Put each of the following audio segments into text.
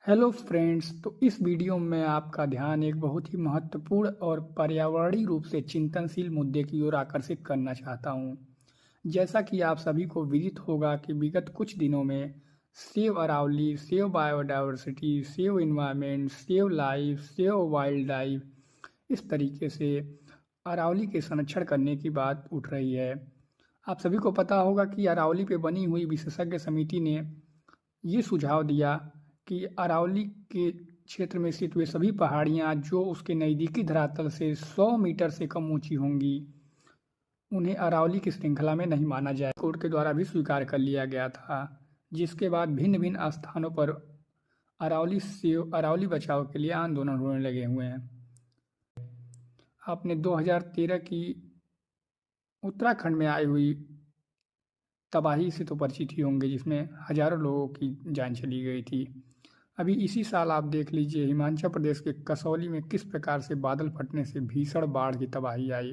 Hello friends, तो इस video में आपका ध्यान एक बहुत ही महत्वपूर्ण और पर्यावरणीय रूप से चिंतनशील मुद्दे की ओर आकर्षित करना चाहता हूं। जैसा कि आप सभी को विदित होगा कि विगत कुछ दिनों में save Aravalli, save biodiversity, save environment, save life, save wildlife, इस तरीके से अरावली के संरक्षण करने की बात उठ रही है। आप सभी को पता होगा कि अरावली पे बनी हुई विशेषज्ञ समिति ने ये सुझाव दिया कि अरावली के क्षेत्र में स्थित वे सभी पहाड़ियाँ जो उसके नज़दीकी धरातल से 100 मीटर से कम ऊंची होंगी, उन्हें अरावली की श्रृंखला में नहीं माना जाए। कोर्ट के द्वारा भी स्वीकार कर लिया गया था, जिसके बाद भिन्न भिन्न स्थानों पर अरावली बचाव के लिए आंदोलन होने लगे हुए हैं। आपने 2013 की उत्तराखंड में आई हुई तबाही से तो परिचित ही होंगे, जिसमें हजारों लोगों की जान चली गई थी। अभी इसी साल आप देख लीजिए हिमाचल प्रदेश के कसौली में किस प्रकार से बादल फटने से भीषण बाढ़ की तबाही आई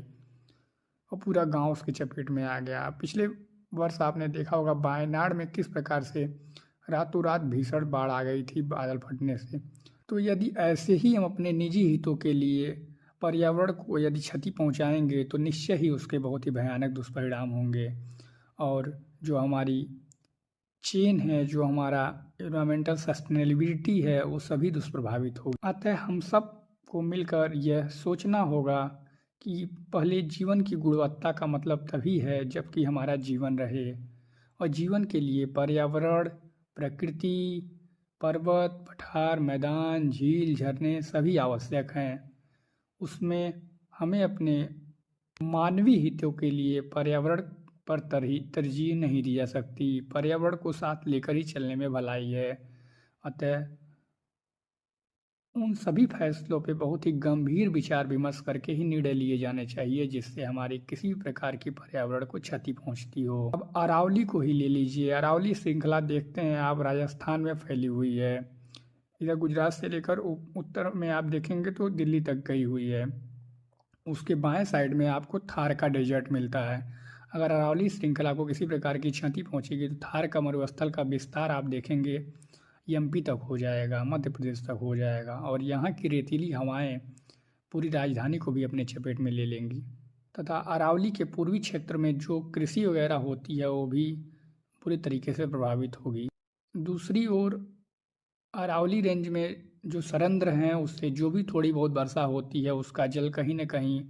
और पूरा गांव उसकी चपेट में आ गया। पिछले वर्ष आपने देखा होगा वायनाड में किस प्रकार से रातों रात भीषण बाढ़ आ गई थी बादल फटने से। तो यदि ऐसे ही हम अपने निजी हितों के लिए पर्यावरण को यदि क्षति पहुंचाएंगे तो निश्चय ही उसके बहुत ही भयानक दुष्परिणाम होंगे और जो हमारी चेन है, जो हमारा एनवायरमेंटल सस्टेनेबिलिटी है, वो सभी दुष्प्रभावित होगी। अतः हम सब को मिलकर यह सोचना होगा कि पहले जीवन की गुणवत्ता का मतलब तभी है जबकि हमारा जीवन रहे, और जीवन के लिए पर्यावरण, प्रकृति, पर्वत, पठार, मैदान, झील, झरने सभी आवश्यक हैं। उसमें हमें अपने मानवीय हितों के लिए पर्यावरण पर तरजीह नहीं दी जा सकती। पर्यावरण को साथ लेकर ही चलने में भलाई है। अतः उन सभी फैसलों पे बहुत ही गंभीर विचार विमर्श करके ही निर्णय लिए जाने चाहिए जिससे हमारी किसी भी प्रकार की पर्यावरण को क्षति पहुंचती हो। अब अरावली को ही ले लीजिए। अरावली श्रृंखला देखते हैं आप, राजस्थान में फैली हुई है। इधर गुजरात से लेकर उत्तर में आप देखेंगे तो दिल्ली तक गई हुई है। उसके बाएं साइड में आपको थार का डेजर्ट मिलता है। अगर अरावली श्रृंखला को किसी प्रकार की क्षति पहुंचेगी तो थार का मरुस्थल का विस्तार आप देखेंगे एमपी तक हो जाएगा, मध्य प्रदेश तक हो जाएगा, और यहाँ की रेतीली हवाएं पूरी राजधानी को भी अपने चपेट में ले लेंगी तथा अरावली के पूर्वी क्षेत्र में जो कृषि वगैरह होती है वो भी पूरी तरीके से प्रभावित होगी। दूसरी ओर अरावली रेंज में जो सरंद्र हैं उससे जो भी थोड़ी बहुत वर्षा होती है उसका जल कहीं न कहीं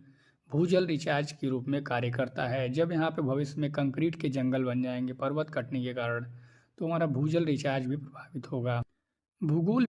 भूजल रिचार्ज के रूप में कार्य करता है। जब यहाँ पे भविष्य में कंक्रीट के जंगल बन जाएंगे पर्वत कटने के कारण, तो हमारा भूजल रिचार्ज भी प्रभावित होगा। भूगोल